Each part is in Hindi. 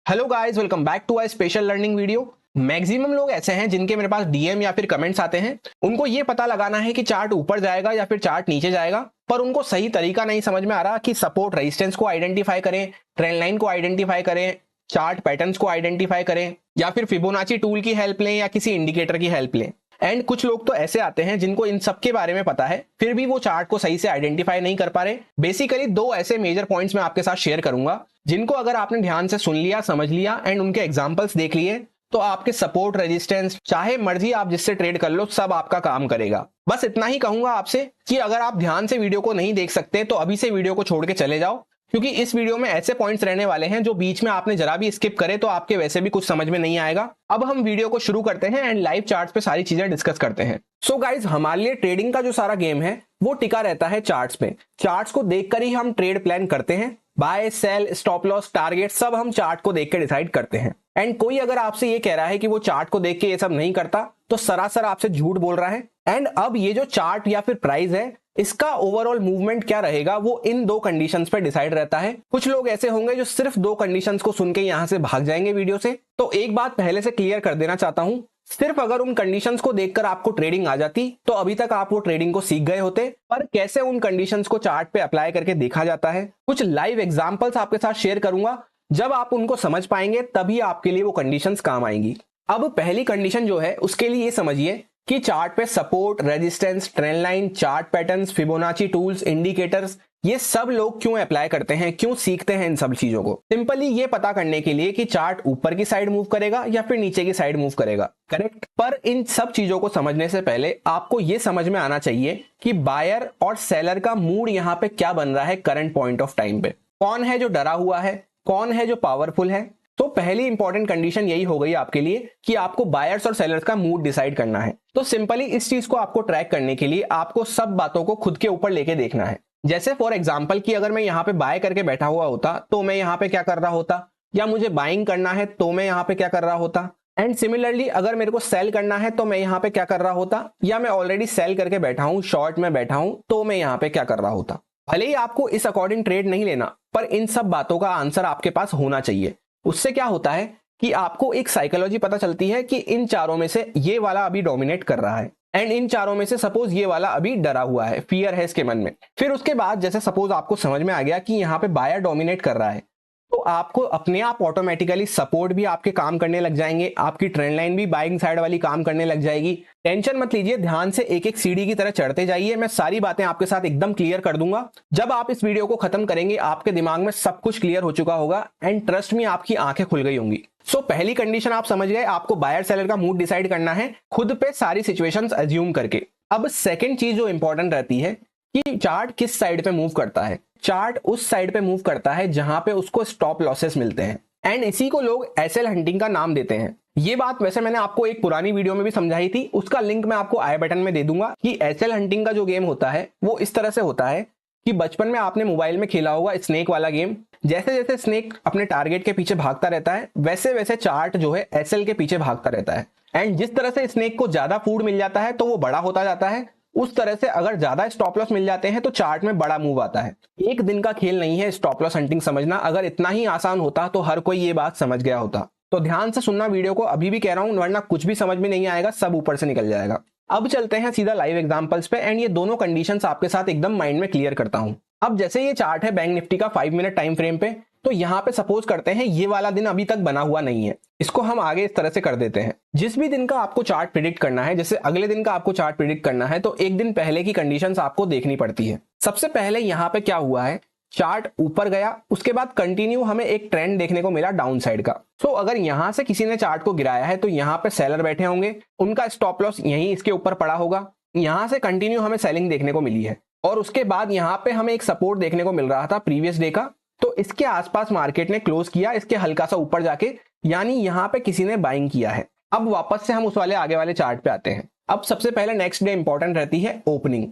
Hello guys, welcome back to a special learning video. Maximum लोग ऐसे हैं जिनके मेरे पास डीएम या फिर कमेंट्स आते हैं। उनको ये पता लगाना है कि चार्ट ऊपर जाएगा या फिर चार्ट नीचे जाएगा, पर उनको सही तरीका नहीं समझ में आ रहा कि सपोर्ट रेजिस्टेंस को आइडेंटिफाई करें, ट्रेंड लाइन को आइडेंटिफाई करें, चार्ट पैटर्न्स को आइडेंटिफाई करें, या फिर फिबोनाची टूल की हेल्प लें या किसी इंडिकेटर की हेल्प लें। एंड कुछ लोग तो ऐसे आते हैं जिनको इन सब के बारे में पता है, फिर भी वो चार्ट को सही से आइडेंटिफाई नहीं कर पा रहे। बेसिकली दो ऐसे मेजर पॉइंट्स मैं आपके साथ शेयर करूंगा, जिनको अगर आपने ध्यान से सुन लिया, समझ लिया एंड उनके एग्जांपल्स देख लिए, तो आपके सपोर्ट रेजिस्टेंस चाहे मर्जी आप जिससे ट्रेड कर लो, सब आपका काम करेगा। बस इतना ही कहूंगा आपसे कि अगर आप ध्यान से वीडियो को नहीं देख सकते तो अभी से वीडियो को छोड़ के चले जाओ, क्योंकि इस वीडियो में ऐसे पॉइंट्स रहने वाले हैं जो बीच में आपने जरा भी स्किप करे तो आपके वैसे भी कुछ समझ में नहीं आएगा। अब हम वीडियो को शुरू करते हैं एंड लाइव चार्ट्स पे सारी चीजें डिस्कस करते हैं। सो गाइज, हमारे लिए ट्रेडिंग का जो सारा गेम है वो टिका रहता है चार्ट्स पे। चार्ट्स को देखकर ही हम ट्रेड प्लान करते हैं। Buy, sell, stop loss, target सब हम चार्ट को देख के डिसाइड करते हैं। एंड कोई अगर आपसे ये कह रहा है कि वो चार्ट को देख के ये सब नहीं करता, तो सरासर आपसे झूठ बोल रहा है। एंड अब ये जो चार्ट या फिर प्राइस है, इसका ओवरऑल मूवमेंट क्या रहेगा वो इन दो कंडीशंस पे डिसाइड रहता है। कुछ लोग ऐसे होंगे जो सिर्फ दो कंडीशंस को सुन के यहां से भाग जाएंगे वीडियो से। तो एक बात पहले से क्लियर कर देना चाहता हूं, सिर्फ अगर उन कंडीशंस को देखकर आपको ट्रेडिंग आ जाती तो अभी तक आप वो ट्रेडिंग को सीख गए होते। पर कैसे उन कंडीशंस को चार्ट पे अप्लाई करके देखा जाता है, कुछ लाइव एग्जांपल्स आपके साथ शेयर करूंगा। जब आप उनको समझ पाएंगे तभी आपके लिए वो कंडीशंस काम आएंगी। अब पहली कंडीशन जो है उसके लिए ये समझिए कि चार्ट पे support, resistance, trend line, chart patterns, Fibonacci tools, indicators, ये सब लोग क्यों अप्लाई करते हैं, क्यों सीखते हैं इन सब चीजों को। सिंपली ये पता करने के लिए कि चार्ट ऊपर की साइड मूव करेगा या फिर नीचे की साइड मूव करेगा, करेक्ट। पर इन सब चीजों को समझने से पहले आपको ये समझ में आना चाहिए कि बायर और सेलर का मूड यहाँ पे क्या बन रहा है करंट पॉइंट ऑफ टाइम पे। कौन है जो डरा हुआ है, कौन है जो पावरफुल है। तो पहली इंपॉर्टेंट कंडीशन यही हो गई आपके लिए कि आपको बायर्स और सेलर्स का मूड डिसाइड करना है। तो सिंपली इस चीज को आपको ट्रैक करने के लिए आपको सब बातों को खुद के ऊपर लेके देखना है। जैसे फॉर एग्जांपल कि अगर मैं यहाँ पे बाय करके बैठा हुआ होता तो मैं यहाँ पे क्या कर रहा होता, या मुझे बाइंग करना है तो मैं यहाँ पे क्या कर रहा होता। एंड सिमिलरली अगर मेरे को सेल करना है तो मैं यहाँ पे क्या कर रहा होता, या मैं ऑलरेडी सेल करके बैठा हूं, शॉर्ट में बैठा हूं, तो मैं यहाँ पे क्या कर रहा होता। भले ही आपको इस अकॉर्डिंग ट्रेड नहीं लेना, पर इन सब बातों का आंसर आपके पास होना चाहिए। उससे क्या होता है कि आपको एक साइकोलॉजी पता चलती है कि इन चारों में से ये वाला अभी डोमिनेट कर रहा है, एंड इन चारों में से सपोज ये वाला अभी डरा हुआ है, फियर है इसके मन में। फिर उसके बाद जैसे सपोज आपको समझ में आ गया कि यहाँ पे बायर डोमिनेट कर रहा है, तो आपको अपने आप ऑटोमेटिकली सपोर्ट भी आपके काम करने लग जाएंगे, आपकी ट्रेंड लाइन भी बाइंग साइड वाली काम करने लग जाएगी। टेंशन मत लीजिए, ध्यान से एक एक सीढ़ी की तरह चढ़ते जाइए। मैं सारी बातें आपके साथ एकदम क्लियर कर दूंगा। जब आप इस वीडियो को खत्म करेंगे आपके दिमाग में सब कुछ क्लियर हो चुका होगा, एंड ट्रस्ट में आपकी आंखें खुल गई होंगी। सो पहली कंडीशन आप समझ गए, आपको बायर सेलर का मूड डिसाइड करना है खुद पे सारी सिचुएशंस अज्यूम करके। अब सेकंड चीज जो इंपॉर्टेंट रहती है कि चार्ट किस साइड पे मूव करता है। चार्ट उस साइड पे मूव करता है जहां पे उसको स्टॉप लॉसेस मिलते हैं, एंड इसी को लोग एसएल हंटिंग का नाम देते हैं। ये बात वैसे मैंने आपको एक पुरानी वीडियो में भी समझाई थी, उसका लिंक मैं आपको आई बटन में दे दूंगा। कि एसएल हंटिंग का जो गेम होता है वो इस तरह से होता है कि बचपन में आपने मोबाइल में खेला होगा स्नेक वाला गेम। जैसे जैसे स्नेक अपने टारगेट के पीछे भागता रहता है, वैसे वैसे चार्ट जो है एसएल के पीछे भागता रहता है। एंड जिस तरह से स्नेक को ज्यादा फूड मिल जाता है तो वो बड़ा होता जाता है, उस तरह से अगर ज्यादा स्टॉप लॉस मिल जाते हैं तो चार्ट में बड़ा मूव आता है। एक दिन का खेल नहीं है स्टॉप लॉस हंटिंग समझना। अगर इतना ही आसान होता तो हर कोई ये बात समझ गया होता। तो ध्यान से सुनना वीडियो को, अभी भी कह रहा हूं, वरना कुछ भी समझ में नहीं आएगा, सब ऊपर से निकल जाएगा। अब चलते हैं सीधा लाइव एग्जांपल्स पे, एंड ये दोनों कंडीशंस आपके साथ एकदम माइंड में क्लियर करता हूं। अब जैसे ये चार्ट है बैंक निफ्टी का 5 मिनट टाइम फ्रेम पे, तो यहाँ पे सपोज करते हैं ये वाला दिन अभी तक बना हुआ नहीं है। इसको हम आगे इस तरह से कर देते हैं। जिस भी दिन का आपको चार्ट प्रिडिक्ट करना है, जैसे अगले दिन का आपको चार्ट प्रिडिक्ट करना है, तो एक दिन पहले की कंडीशंस आपको देखनी पड़ती है। सबसे पहले यहाँ पे क्या हुआ है, चार्ट ऊपर गया, उसके बाद कंटिन्यू हमें एक ट्रेंड देखने को मिला डाउन साइड का। तो अगर यहां से किसी ने चार्ट को गिराया है तो यहाँ पे सेलर बैठे होंगे, उनका स्टॉप लॉस यहीं इसके ऊपर पड़ा होगा। यहां से कंटिन्यू हमें सेलिंग देखने को मिली है, और उसके बाद यहाँ पे हमें एक सपोर्ट देखने को मिल रहा था प्रीवियस डे का, तो इसके आसपास मार्केट ने क्लोज किया, इसके हल्का सा ऊपर जाके, यानी यहाँ पे किसी ने बाइंग किया है। अब वापस से हम उस वाले आगे वाले चार्ट पे आते हैं। अब सबसे पहले नेक्स्ट डे इंपॉर्टेंट रहती है ओपनिंग।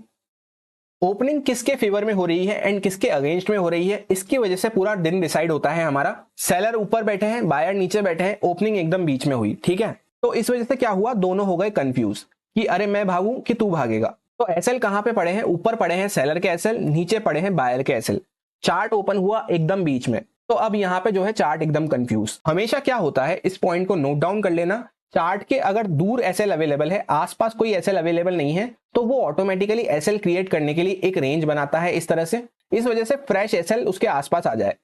ओपनिंग किसके फेवर में हो रही है एंड किसके अगेंस्ट में हो रही है, इसकी वजह से पूरा दिन डिसाइड होता है हमारा। सेलर ऊपर बैठे हैं, बायर नीचे बैठे हैं, ओपनिंग एकदम बीच में हुई, ठीक है। तो इस वजह से क्या हुआ, दोनों हो गए कंफ्यूज कि अरे मैं भागूं कि तू भागेगा। तो एसएल कहां पे पड़े हैं, ऊपर पड़े हैं सेलर के एसएल, नीचे पड़े हैं बायर के एसएल। चार्ट ओपन हुआ एकदम बीच में, तो अब यहाँ पे जो है चार्ट एकदम कंफ्यूज। हमेशा क्या होता है, इस पॉइंट को नोट डाउन कर लेना, चार्ट के अगर दूर एसएल अवेलेबल है, आसपास कोई एसएल अवेलेबल नहीं है, तो वो ऑटोमेटिकली एसएल क्रिएट करने के लिए एक रेंज बनाता है इस तरह से, इस वजह से फ्रेश एसएल उसके आसपास आ जाए।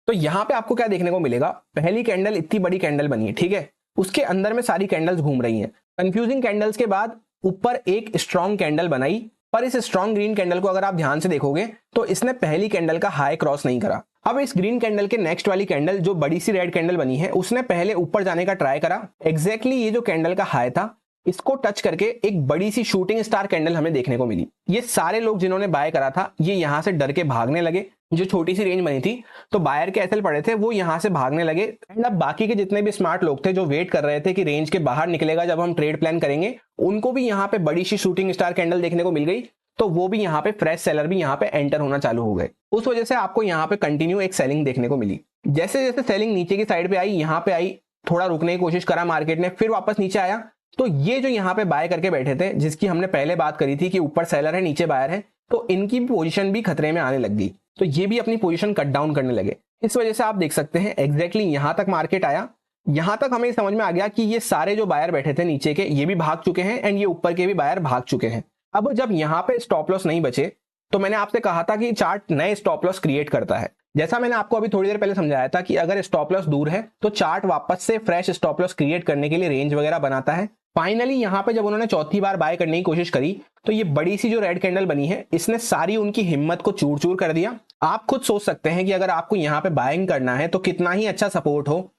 तो यहाँ पे आपको क्या देखने को मिलेगा, पहली कैंडल इतनी बड़ी कैंडल बनी है, ठीक है, उसके अंदर में सारी कैंडल्स घूम रही हैं। कंफ्यूजिंग कैंडल्स के बाद ऊपर एक स्ट्रॉन्ग कैंडल बनाई, पर इस स्ट्रॉन्ग ग्रीन कैंडल को अगर आप ध्यान से देखोगे तो इसने पहली कैंडल का हाई क्रॉस नहीं करा। अब इस ग्रीन कैंडल के नेक्स्ट वाली कैंडल जो बड़ी सी रेड कैंडल बनी है, उसने पहले ऊपर जाने का ट्राई करा। एग्जैक्टली ये जो कैंडल का हाई था, इसको टच करके एक बड़ी सी शूटिंग स्टार कैंडल हमें देखने को मिली। ये सारे लोग जिन्होंने बाय करा था, ये यहां से डर के भागने लगे। जो छोटी सी रेंज बनी थी तो बायर के एसएल पड़े थे, वो यहां से भागने लगे। एंड अब बाकी के जितने भी स्मार्ट लोग थे जो वेट कर रहे थे कि रेंज के बाहर निकलेगा जब हम ट्रेड प्लान करेंगे, उनको भी यहाँ पे बड़ी सी शूटिंग स्टार कैंडल देखने को मिल गई। तो वो भी यहाँ पे फ्रेश सेलर भी यहाँ पे एंटर होना चालू हो गए। उस वजह से आपको यहाँ पे कंटिन्यू एक सेलिंग देखने को मिली। जैसे जैसे सेलिंग नीचे की साइड पे आई, यहाँ पे आई, थोड़ा रुकने की कोशिश करा मार्केट ने, फिर वापस नीचे आया। तो ये जो यहाँ पे बाय करके बैठे थे, जिसकी हमने पहले बात करी थी कि ऊपर सेलर है नीचे बायर है, तो इनकी पोजीशन भी खतरे में आने लग गई। तो ये भी अपनी पोजीशन कट डाउन करने लगे। इस वजह से आप देख सकते हैं एग्जैक्टली यहाँ तक मार्केट आया। यहाँ तक हमें समझ में आ गया कि ये सारे जो बायर बैठे थे नीचे के, ये भी भाग चुके हैं एंड ये ऊपर के भी बायर भाग चुके हैं। अब जब यहाँ पे स्टॉप लॉस नहीं बचे, तो मैंने आपसे कहा था कि चार्ट नए स्टॉप लॉस क्रिएट करता है। जैसा मैंने आपको अभी थोड़ी देर पहले समझाया था कि अगर स्टॉप लॉस दूर है तो चार्ट वापस से फ्रेश स्टॉप लॉस क्रिएट करने के लिए रेंज वगैरह बनाता है। फाइनली यहाँ पे जब उन्होंने चौथी बार बाय करने की कोशिश करी, तो ये बड़ी सी जो रेड कैंडल बनी है, इसने सारी उनकी हिम्मत को चूर चूर कर दिया। आप खुद सोच सकते हैं कि अगर आपको यहाँ पे बाइंग करना है तो कितना ही अच्छा सपोर्ट हो।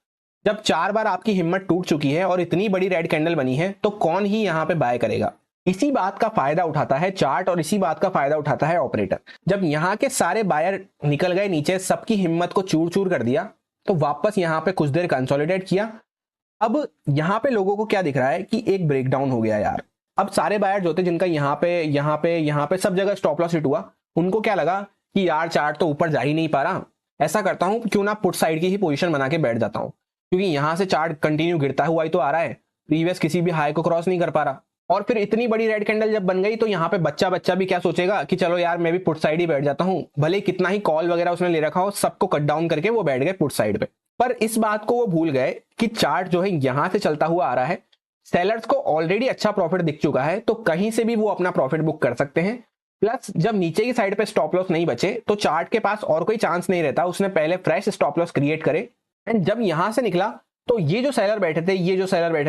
जब 4 बार आपकी हिम्मत टूट चुकी है और इतनी बड़ी रेड कैंडल बनी है, तो कौन ही यहाँ पे बाय करेगा। इसी बात का फायदा उठाता है चार्ट और इसी बात का फायदा उठाता है ऑपरेटर। जब यहाँ के सारे बायर निकल गए नीचे, सबकी हिम्मत को चूर चूर कर दिया, तो वापस यहाँ पे कुछ देर कंसोलिडेट किया। अब यहाँ पे लोगों को क्या दिख रहा है कि एक ब्रेकडाउन हो गया यार। अब सारे बायर जो थे, जिनका यहाँ पे सब जगह स्टॉप लॉस हिट हुआ, उनको क्या लगा कि यार चार्ट तो ऊपर जा ही नहीं पा रहा, ऐसा करता हूं क्यों ना पुट साइड की ही पोजीशन बना के बैठ जाता हूं, क्योंकि यहां से चार्ट कंटिन्यू गिरता हुआ ही तो आ रहा है, प्रीवियस किसी भी हाई को क्रॉस नहीं कर पा रहा। और फिर इतनी बड़ी रेड कैंडल जब बन गई, तो यहाँ पे बच्चा भी क्या सोचेगा कि चलो यार मैं भी पुट साइड ही बैठ जाता हूँ, भले कितना ही कॉल वगैरह उसने ले रखा हो, सबको कट डाउन करके वो बैठ गए पुट साइड पे। पर इस बात को वो भूल गए कि चार्ट जो है यहां से चलता हुआ आ रहा है, सेलर्स को ऑलरेडी अच्छा प्रॉफिट दिख चुका है, तो कहीं से भी वो अपना प्रॉफिट बुक कर सकते हैं। प्लस जब नीचे की साइड पे स्टॉप लॉस नहीं बचे, तो चार्ट के पास और कोई चांस नहीं रहता, उसने पहले फ्रेश स्टॉप लॉस क्रिएट करे। एंड जब यहां से निकला, तो ये जो सेलर बैठे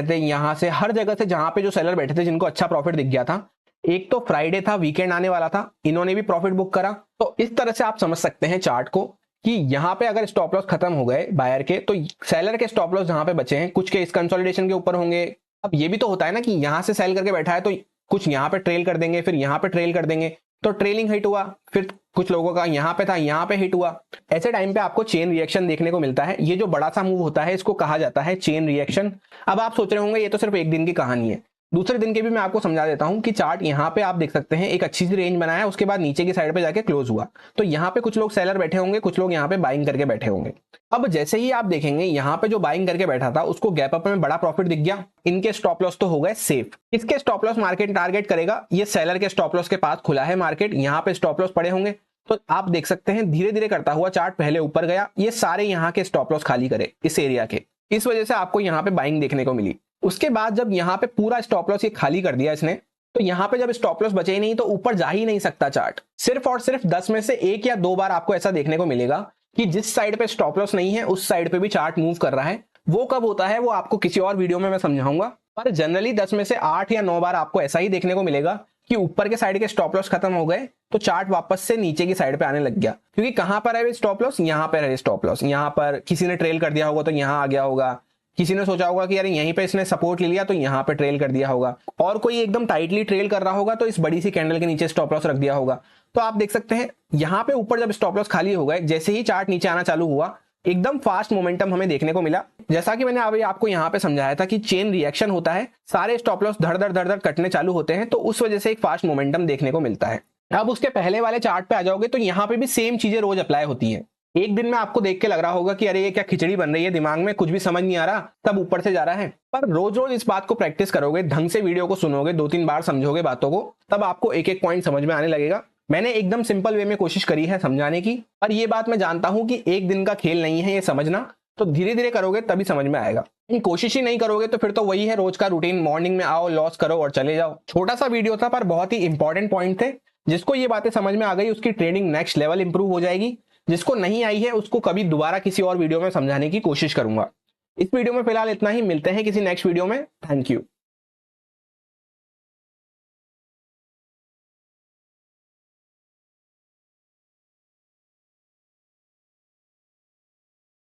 थे, यहां से हर जगह से जहां पे जो सेलर बैठे थे, जिनको अच्छा प्रॉफिट दिख गया था, एक तो फ्राइडे था, वीकेंड आने वाला था, इन्होंने भी प्रॉफिट बुक करा। तो इस तरह से आप समझ सकते हैं चार्ट को कि यहाँ पे अगर स्टॉप लॉस खत्म हो गए बायर के, तो सेलर के स्टॉप लॉस जहां पे बचे हैं, कुछ के इस कंसोलिडेशन के ऊपर होंगे। अब ये भी तो होता है ना कि यहां से सेल करके बैठा है, तो कुछ यहाँ पे ट्रेल कर देंगे, फिर यहाँ पे ट्रेल कर देंगे, तो ट्रेलिंग हिट हुआ, फिर कुछ लोगों का यहाँ पे था, यहाँ पे हिट हुआ। ऐसे टाइम पे आपको चेन रिएक्शन देखने को मिलता है। ये जो बड़ा सा मूव होता है, इसको कहा जाता है चेन रिएक्शन। अब आप सोच रहे होंगे ये तो सिर्फ एक दिन की कहानी है, दूसरे दिन के भी मैं आपको समझा देता हूं कि चार्ट यहाँ पे आप देख सकते हैं एक अच्छी सी रेंज बनाया, उसके बाद नीचे की साइड पे जाके क्लोज हुआ, तो यहाँ पे कुछ लोग सेलर बैठे होंगे, कुछ लोग यहाँ पे बाइंग करके बैठे होंगे। अब जैसे ही आप देखेंगे यहाँ पे जो बाइंग करके बैठा था, उसको गैप अप में बड़ा प्रॉफिट दिख गया, इनके स्टॉप लॉस तो हो गए सेफ। इसके स्टॉप लॉस मार्केट टारगेट करेगा, ये सेलर के स्टॉप लॉस के पास खुला है मार्केट, यहाँ पे स्टॉप लॉस पड़े होंगे। तो आप देख सकते हैं धीरे धीरे करता हुआ चार्ट पहले ऊपर गया, ये सारे यहाँ के स्टॉप लॉस खाली करे इस एरिया के, इस वजह से आपको यहाँ पे बाइंग देखने को मिली। उसके बाद जब यहाँ पे पूरा स्टॉप लॉस ये खाली कर दिया इसने, तो यहाँ पे जब स्टॉप लॉस बचे ही नहीं, तो ऊपर जा ही नहीं सकता चार्ट। सिर्फ और सिर्फ 10 में से 1 या 2 बार आपको ऐसा देखने को मिलेगा कि जिस साइड पे स्टॉप लॉस नहीं है, उस साइड पे भी चार्ट मूव कर रहा है। वो कब होता है वो आपको किसी और वीडियो में मैं समझाऊंगा, पर जनरली 10 में से 8 या 9 बार आपको ऐसा ही देखने को मिलेगा कि ऊपर के साइड के स्टॉप लॉस खत्म हो गए, तो चार्ट वापस से नीचे की साइड पे आने लग गया। क्योंकि कहां पर है स्टॉप लॉस, यहाँ पर है स्टॉप लॉस, यहाँ पर किसी ने ट्रेल कर दिया होगा तो यहाँ आ गया होगा, किसी ने सोचा होगा कि यार यहीं पे इसने सपोर्ट ले लिया तो यहाँ पे ट्रेल कर दिया होगा, और कोई एकदम टाइटली ट्रेल कर रहा होगा तो इस बड़ी सी कैंडल के नीचे स्टॉप लॉस रख दिया होगा। तो आप देख सकते हैं यहाँ पे ऊपर जब स्टॉप लॉस खाली हो गए, जैसे ही चार्ट नीचे आना चालू हुआ, एकदम फास्ट मोमेंटम हमें देखने को मिला। जैसा कि मैंने अभी आपको यहाँ पे समझाया था कि चेन रिएक्शन होता है, सारे स्टॉप लॉस धड़ धड़ कटने चालू होते हैं, तो उस वजह से एक फास्ट मोमेंटम देखने को मिलता है। अब उसके पहले वाले चार्ट पे आ जाओगे तो यहाँ पे भी सेम चीजें रोज अप्लाई होती है। एक दिन में आपको देख के लग रहा होगा कि अरे ये क्या खिचड़ी बन रही है, दिमाग में कुछ भी समझ नहीं आ रहा, तब ऊपर से जा रहा है। पर रोज रोज इस बात को प्रैक्टिस करोगे, ढंग से वीडियो को सुनोगे, 2-3 बार समझोगे बातों को, तब आपको एक एक पॉइंट समझ में आने लगेगा। मैंने एकदम सिंपल वे में कोशिश करी है समझाने की, पर ये बात मैं जानता हूं कि एक दिन का खेल नहीं है ये समझना, तो धीरे धीरे करोगे तभी समझ में आएगा। कोशिश ही नहीं करोगे तो फिर तो वही है रोज का रूटीन, मॉर्निंग में आओ, लॉस करो और चले जाओ। छोटा सा वीडियो था पर बहुत ही इंपॉर्टेंट पॉइंट थे। जिसको ये बातें समझ में आ गई उसकी ट्रेडिंग नेक्स्ट लेवल इंप्रूव हो जाएगी। जिसको नहीं आई है उसको कभी दोबारा किसी और वीडियो में समझाने की कोशिश करूंगा। इस वीडियो में फिलहाल इतना ही, मिलते हैं किसी नेक्स्ट वीडियो में। Thank you.